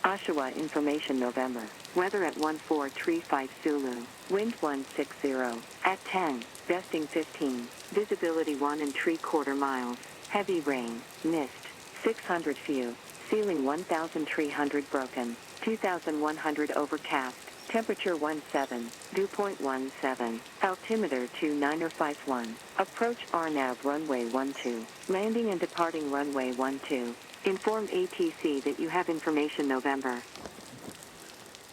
Oshawa information November. Weather at 1435 Zulu. Wind 160. At 10. Vesting 15. Visibility 1¾ miles. Heavy rain. Mist. 600 few. Ceiling 1,300 broken. 2,100 overcast. Temperature 17. Dew point 17. Altimeter 2951. Approach RNAV runway 12. Landing and departing runway 12. Inform ATC that you have information November.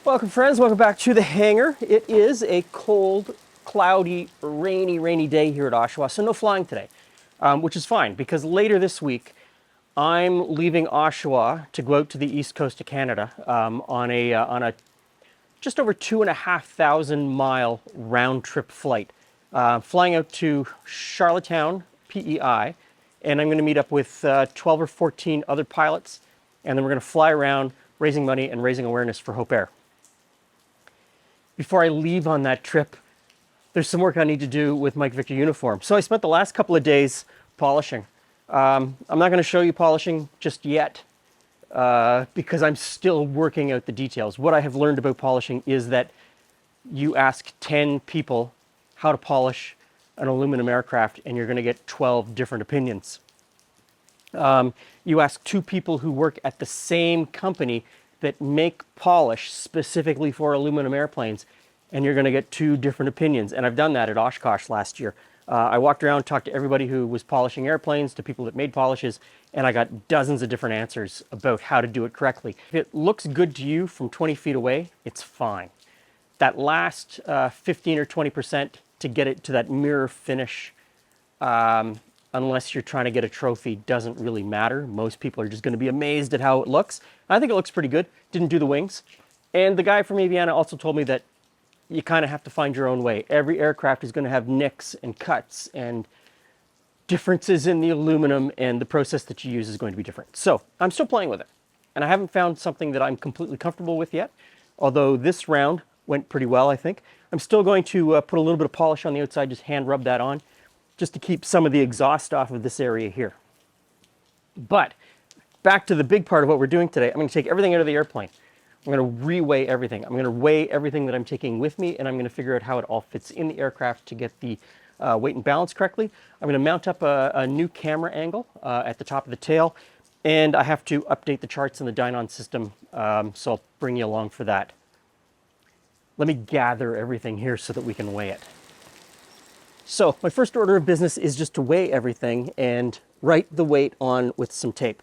Welcome friends, welcome back to the hangar. It is a cold, cloudy, rainy day here at Oshawa, so no flying today, which is fine because later this week I'm leaving Oshawa to go out to the east coast of Canada on a just over 2,500 mile round trip flight, flying out to Charlottetown, PEI, and I'm going to meet up with 12 or 14 other pilots, and then we're going to fly around raising money and raising awareness for Hope Air. Before I leave on that trip, there's some work I need to do with Mike Victor uniform. So I spent the last couple of days polishing. I'm not going to show you polishing just yet because I'm still working out the details. What I have learned about polishing is that you ask 10 people how to polish an aluminum aircraft and you're going to get 12 different opinions. You ask 2 people who work at the same company that make polish specifically for aluminum airplanes, and you're going to get 2 different opinions. And I've done that at Oshkosh last year. I walked around, talked to everybody who was polishing airplanes, to people that made polishes, and I got dozens of different answers about how to do it correctly. If it looks good to you from 20 feet away, it's fine. That last 15 or 20% to get it to that mirror finish, unless you're trying to get a trophy, doesn't really matter. Most people are just going to be amazed at how it looks. I think it looks pretty good. Didn't do the wings. And the guy from Aviana also told me that you kind of have to find your own way. Every aircraft is going to have nicks and cuts and differences in the aluminum, and the process that you use is going to be different. So I'm still playing with it. And I haven't found something that I'm completely comfortable with yet, although this round went pretty well, I think. I'm still going to put a little bit of polish on the outside, just hand rub that on, just to keep some of the exhaust off of this area here. But back to the big part of what we're doing today. I'm going to take everything out of the airplane. I'm going to reweigh everything. I'm going to weigh everything that I'm taking with me, and I'm going to figure out how it all fits in the aircraft to get the weight and balance correctly. I'm going to mount up a new camera angle at the top of the tail, and I have to update the charts in the Dynon system, so I'll bring you along for that. Let me gather everything here so that we can weigh it. So my first order of business is just to weigh everything and write the weight on with some tape.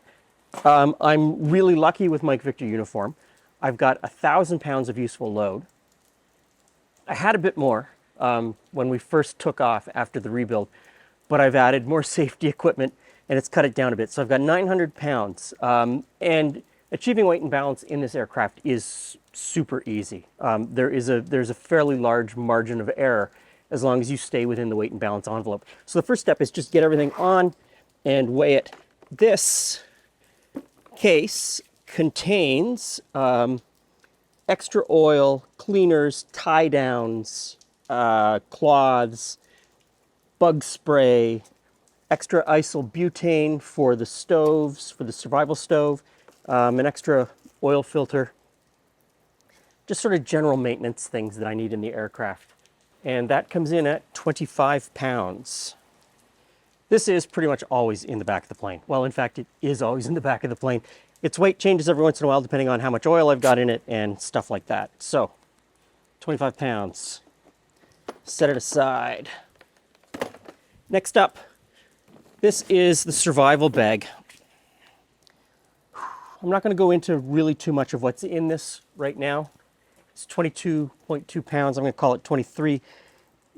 I'm really lucky with Mike Victor uniform. I've got 1,000 pounds of useful load. I had a bit more when we first took off after the rebuild, but I've added more safety equipment and it's cut it down a bit. So I've got 900 pounds and achieving weight and balance in this aircraft is super easy. There's a fairly large margin of error as long as you stay within the weight and balance envelope. So the first step is just get everything on and weigh it. This case contains extra oil, cleaners, tie downs, cloths, bug spray, extra isobutane for the stoves, for the survival stove, an extra oil filter, just sort of general maintenance things that I need in the aircraft. And that comes in at 25 pounds. This is pretty much always in the back of the plane. Well, in fact, it is always in the back of the plane. Its weight changes every once in a while depending on how much oil I've got in it and stuff like that. So, 25 pounds. Set it aside. Next up, this is the survival bag. I'm not going to go into really too much of what's in this right now. It's 22.2 pounds. I'm going to call it 23.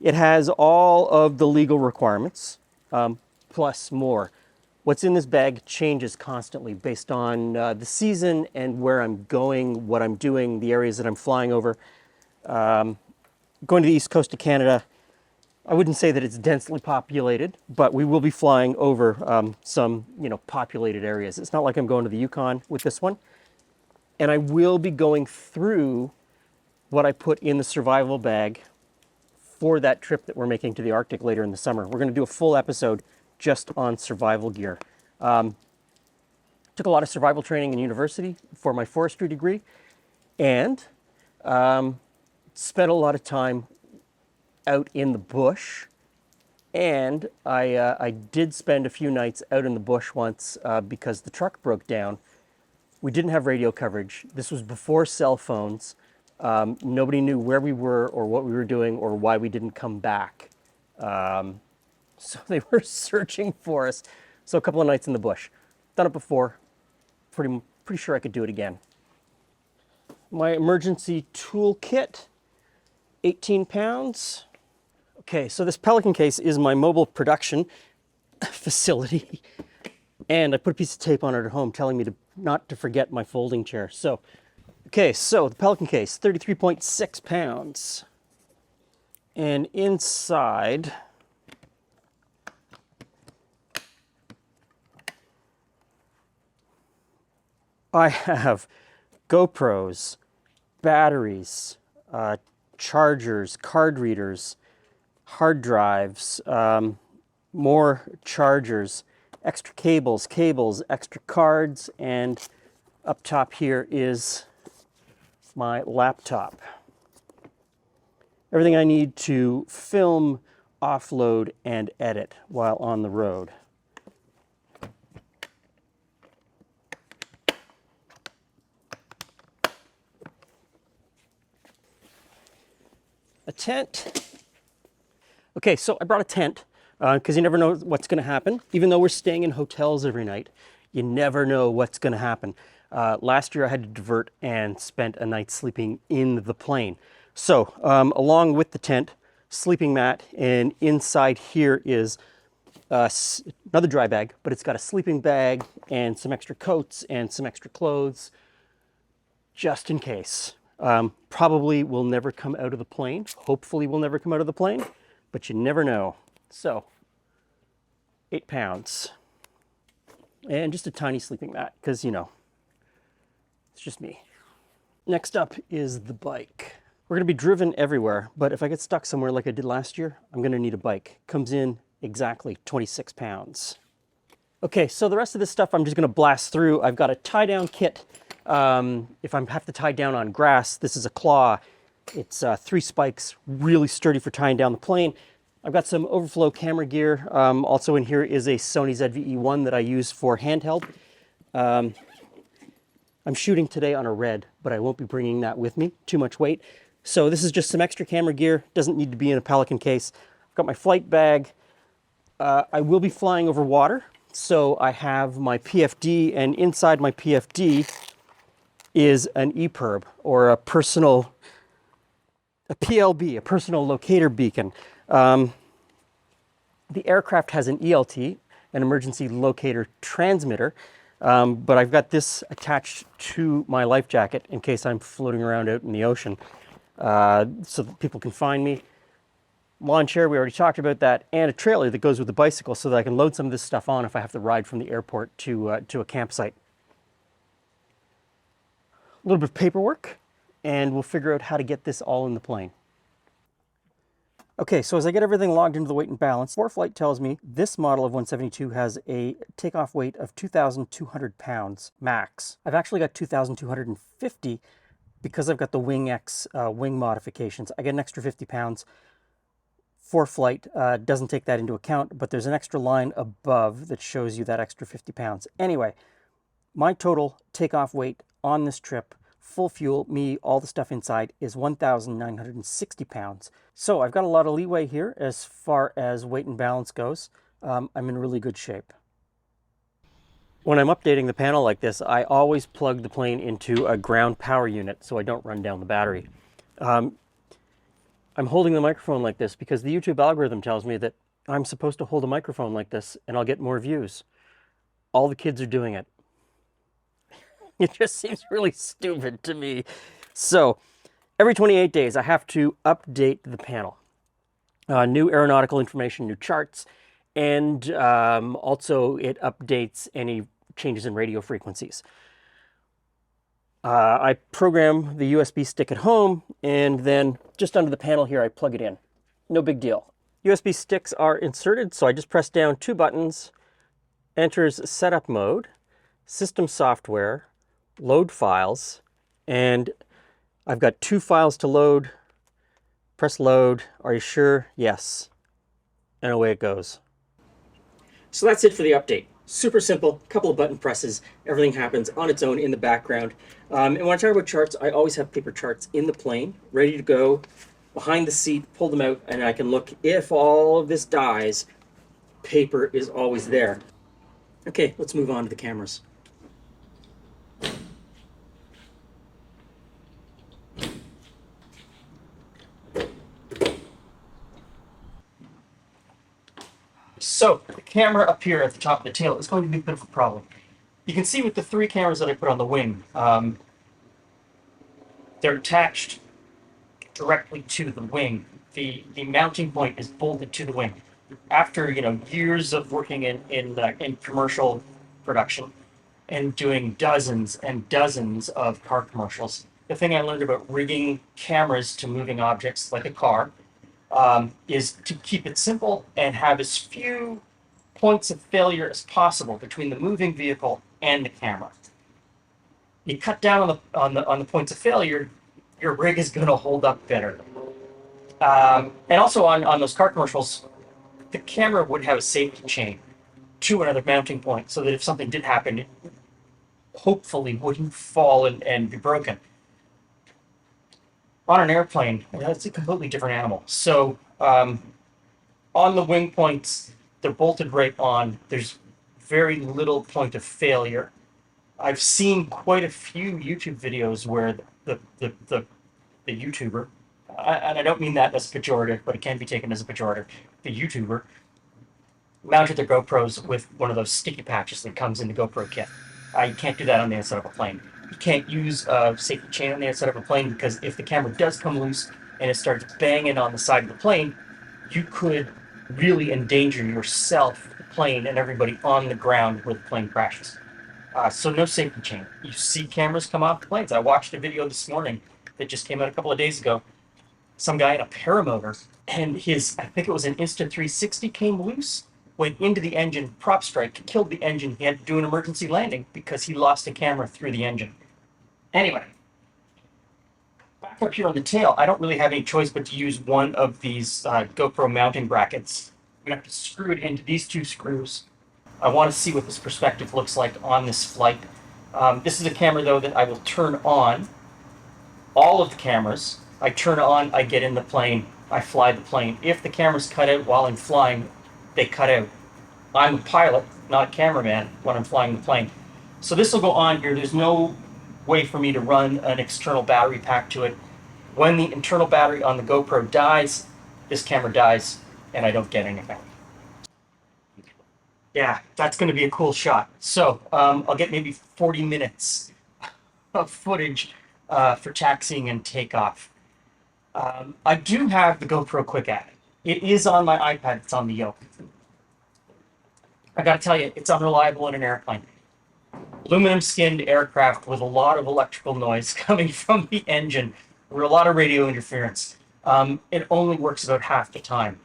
It has all of the legal requirements, plus more. What's in this bag changes constantly based on the season and where I'm going, what I'm doing, the areas that I'm flying over. Going to the east coast of Canada, I wouldn't say that it's densely populated, but we will be flying over some, populated areas. It's not like I'm going to the Yukon with this one. And I will be going through what I put in the survival bag for that trip that we're making to the Arctic later in the summer. We're going to do a full episode just on survival gear. Took a lot of survival training in university for my forestry degree, and spent a lot of time out in the bush. And I did spend a few nights out in the bush once because the truck broke down. We didn't have radio coverage. This was before cell phones. Nobody knew where we were or what we were doing or why we didn't come back. So they were searching for us. So a couple of nights in the bush. Done it before. Pretty sure I could do it again. My emergency toolkit, 18 pounds. Okay, so this Pelican case is my mobile production facility. And I put a piece of tape on it at home telling me not to forget my folding chair. So, okay, so the Pelican case, 33.6 pounds. And inside, I have GoPros, batteries, chargers, card readers, hard drives, more chargers, extra cables, extra cards, and up top here is my laptop. Everything I need to film, offload, and edit while on the road. A tent. Okay, so I brought a tent because you never know what's going to happen. Even though we're staying in hotels every night, you never know what's going to happen. Last year I had to divert and spent a night sleeping in the plane. So along with the tent, sleeping mat, and inside here is another dry bag, but it's got a sleeping bag and some extra coats and some extra clothes just in case. Probably will never come out of the plane. Hopefully will never come out of the plane, but you never know. So 8 pounds and just a tiny sleeping mat because, you know, it's just me. Next up is the bike. We're going to be driven everywhere, but if I get stuck somewhere like I did last year, I'm going to need a bike. Comes in exactly 26 pounds. Okay, so the rest of this stuff I'm just going to blast through. I've got a tie-down kit. If I have to tie down on grass, this is a claw. It's 3 spikes, really sturdy for tying down the plane. I've got some overflow camera gear. Also in here is a Sony ZV-E1 that I use for handheld. I'm shooting today on a red, but I won't be bringing that with me. Too much weight. So this is just some extra camera gear. Doesn't need to be in a Pelican case. I've got my flight bag. I will be flying over water. So I have my PFD, and inside my PFD is an EPIRB, or a PLB, a personal locator beacon. The aircraft has an ELT, an emergency locator transmitter, but I've got this attached to my life jacket in case I'm floating around out in the ocean, so that people can find me. Lawn chair, we already talked about that, and a trailer that goes with the bicycle so that I can load some of this stuff on if I have to ride from the airport to a campsite. A little bit of paperwork, and we'll figure out how to get this all in the plane. Okay, so as I get everything logged into the weight and balance, ForeFlight tells me this model of 172 has a takeoff weight of 2,200 pounds max. I've actually got 2,250 because I've got the Wing X wing modifications. I get an extra 50 pounds. ForeFlight doesn't take that into account, but there's an extra line above that shows you that extra 50 pounds. Anyway, my total takeoff weight on this trip, full fuel, me, all the stuff inside, is 1,960 pounds. So I've got a lot of leeway here as far as weight and balance goes. I'm in really good shape. When I'm updating the panel like this, I always plug the plane into a ground power unit so I don't run down the battery. I'm holding the microphone like this because the YouTube algorithm tells me that I'm supposed to hold a microphone like this and I'll get more views. All the kids are doing it. It just seems really stupid to me. So every 28 days, I have to update the panel. New aeronautical information, new charts, and also it updates any changes in radio frequencies. I program the USB stick at home, and then just under the panel here, I plug it in. No big deal. USB sticks are inserted, so I just press down 2 buttons, enters setup mode, system software, load files, and I've got 2 files to load. Press load. Are you sure? Yes. And away it goes. So that's it for the update. Super simple, couple of button presses, everything happens on its own in the background. And when I talk about charts, I always have paper charts in the plane, ready to go, behind the seat, pull them out, and I can look. If all of this dies, paper is always there. Okay, let's move on to the cameras. So, the camera up here at the top of the tail is going to be a bit of a problem. You can see with the 3 cameras that I put on the wing, they're attached directly to the wing. The mounting point is bolted to the wing. After years of working in commercial production and doing dozens and dozens of car commercials, the thing I learned about rigging cameras to moving objects like a car is to keep it simple and have as few points of failure as possible between the moving vehicle and the camera. You cut down on the points of failure, your rig is going to hold up better. And also on those car commercials, the camera would have a safety chain to another mounting point so that if something did happen, it hopefully wouldn't fall and be broken. On an airplane, that's a completely different animal. So on the wing points, they're bolted right on. There's very little point of failure. I've seen quite a few YouTube videos where the YouTuber, and I don't mean that as a pejorative, but it can be taken as a pejorative, the YouTuber mounted their GoPros with one of those sticky patches that comes in the GoPro kit. You can't do that on the inside of a plane. You can't use a safety chain on the inside of a plane because if the camera does come loose and it starts banging on the side of the plane, you could really endanger yourself, the plane, and everybody on the ground where the plane crashes. So no safety chain. You see cameras come off the planes. I watched a video this morning that just came out a couple of days ago. Some guy in a paramotor, and I think it was an Insta360 came loose, went into the engine, prop strike, killed the engine. He had to do an emergency landing because he lost a camera through the engine. Anyway, back up here on the tail, I don't really have any choice but to use one of these GoPro mounting brackets. I'm going to have to screw it into these 2 screws. I want to see what this perspective looks like on this flight. This is a camera, though, that I will turn on. All of the cameras, I turn on, I get in the plane, I fly the plane. If the cameras cut out while I'm flying, they cut out. I'm a pilot, not a cameraman, when I'm flying the plane. So this will go on here. There's no way for me to run an external battery pack to it. When the internal battery on the GoPro dies, this camera dies, and I don't get anything. Yeah, that's going to be a cool shot. So I'll get maybe 40 minutes of footage for taxiing and takeoff. I do have the GoPro Quick Add. It is on my iPad. It's on the yoke. I gotta tell you, it's unreliable in an airplane. Aluminum-skinned aircraft with a lot of electrical noise coming from the engine, or a lot of radio interference. It only works about half the time.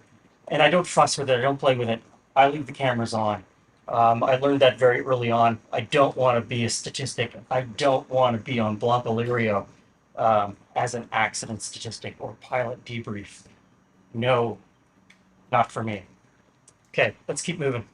And I don't fuss with it. I don't play with it. I leave the cameras on. I learned that very early on. I don't want to be a statistic. I don't want to be on Blanco Lirio as an accident statistic or pilot debrief. No, not for me. Okay, let's keep moving.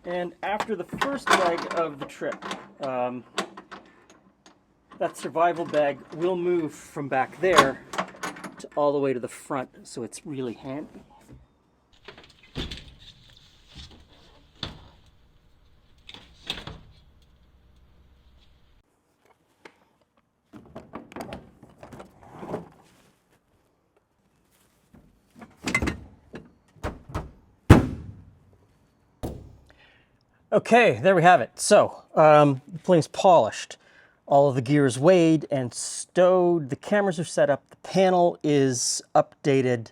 And after the first leg of the trip, that survival bag will move from back there to all the way to the front, so it's really handy. Okay, there we have it. So The plane's polished. All of the gear is weighed and stowed. The cameras are set up. The panel is updated.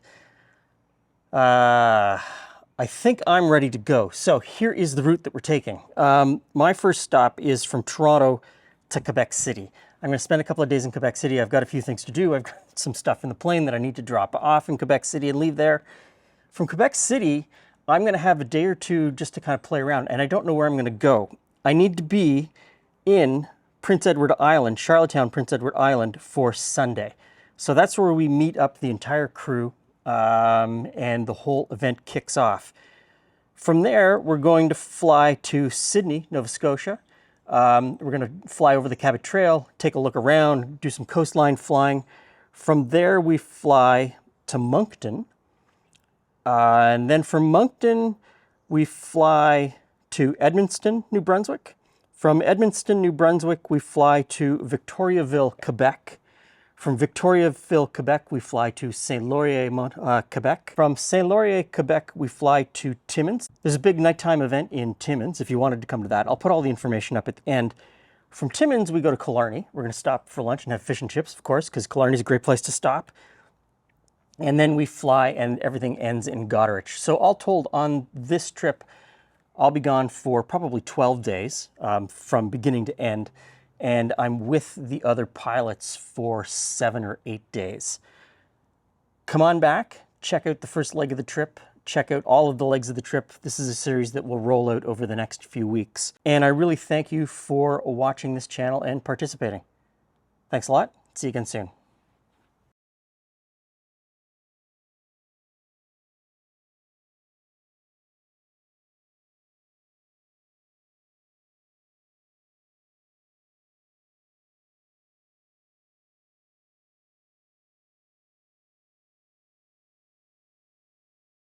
I think I'm ready to go. So here is the route that we're taking. My first stop is from Toronto to Quebec City. I'm going to spend a couple of days in Quebec City. I've got a few things to do. I've got some stuff in the plane that I need to drop off in Quebec City and leave there. From Quebec City, I'm going to have a day or two just to kind of play around, and I don't know where I'm going to go. I need to be in Prince Edward Island, Charlottetown, Prince Edward Island, for Sunday. So that's where we meet up the entire crew, and the whole event kicks off. From there, we're going to fly to Sydney, Nova Scotia. We're going to fly over the Cabot Trail, take a look around, do some coastline flying. From there, we fly to Moncton. And then from Moncton, we fly to Edmundston, New Brunswick. From Edmundston, New Brunswick, we fly to Victoriaville, Quebec. From Victoriaville, Quebec, we fly to Saint Laurier, Quebec. From Saint Laurier, Quebec, we fly to Timmins. There's a big nighttime event in Timmins if you wanted to come to that. I'll put all the information up at the end. From Timmins, we go to Killarney. We're going to stop for lunch and have fish and chips, of course, because Killarney is a great place to stop. And then we fly and everything ends in Goderich. So all told, on this trip, I'll be gone for probably 12 days from beginning to end. And I'm with the other pilots for 7 or 8 days. Come on back, check out the first leg of the trip, check out all of the legs of the trip. This is a series that will roll out over the next few weeks. And I really thank you for watching this channel and participating. Thanks a lot. See you again soon.